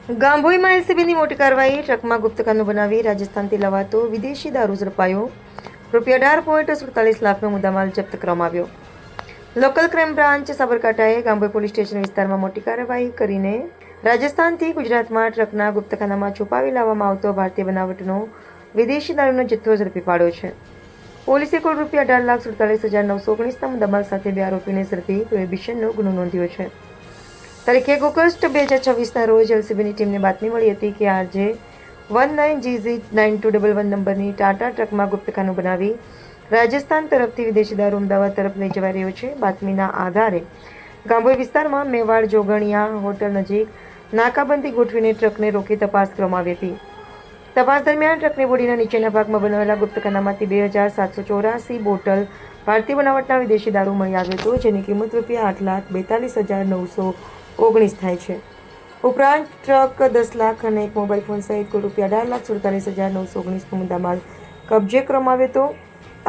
ગાંભોઈમાં એલસીબીની મોટી કાર્યવાહી. ટ્રકમાં ગુપ્તખાનું બનાવી રાજસ્થાનથી લવાતો વિદેશી દારૂ ઝડપાયો. ₹18.47 લાખનો મુદ્દામાલ જપ્ત કરવામાં આવ્યો. લોકલ ક્રાઇમ બ્રાન્ચ સાબરકાંઠાએ ગાંભોઈ પોલીસ સ્ટેશન વિસ્તારમાં મોટી કાર્યવાહી કરીને રાજસ્થાનથી ગુજરાતમાં ટ્રકના ગુપ્તખાનામાં છુપાવી લાવવામાં આવતો ભારતીય બનાવટનો વિદેશી દારૂનો જથ્થો ઝડપી પાડ્યો છે. પોલીસે કુલ ₹18,47,919ના મુદ્દામાલ સાથે 2 આરોપીને ઝડપી પ્રોહિબિશનનો ગુનો નોંધ્યો છે. તારીખ 1 ઓગસ્ટ 2026ના રોજ એલસીબીની ટીમને બાતમી મળી હતી કે RJ19GZ9211 નંબરની ટાટા ટ્રકમાં ગુપ્તખાનું બનાવી રાજસ્થાન તરફથી વિદેશી દારૂ અમદાવાદ તરફ લઈ જવાઈ રહ્યો છે. બાતમીના આધારે ગાંભોઈ વિસ્તારમાં મેવાડ જોગણિયા હોટલ નજીક નાકાબંધી ગોઠવીને ટ્રકને રોકી તપાસ કરવામાં આવી હતી. તપાસ દરમિયાન ટ્રકની બોડીના નીચેના ભાગમાં બનાવેલા ગુપ્તખાનામાંથી 2784 બોટલ ભારતીય બનાવટના વિદેશી દારૂ મળી આવ્યો હતો, જેની કિંમત ₹8,42,919 થાય છે. ઉપરાંત ટ્રક 10 લાખ અને એક મોબાઈલ ફોન સહિત કુલ ₹18,47,919નો મુદ્દામાલ કબજે કરવામાં આવ્યો હતો.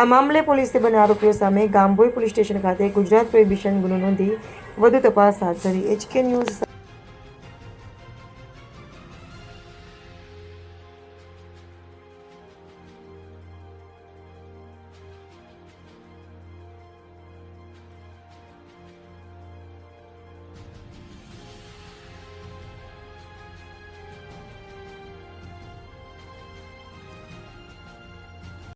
આ મામલે પોલીસે બંને આરોપીઓ સામે ગાંભોઈ પોલીસ સ્ટેશન ખાતે ગુજરાત પ્રોહિબિશન ગુનો નોંધી વધુ તપાસ હાથ ધરી. HK news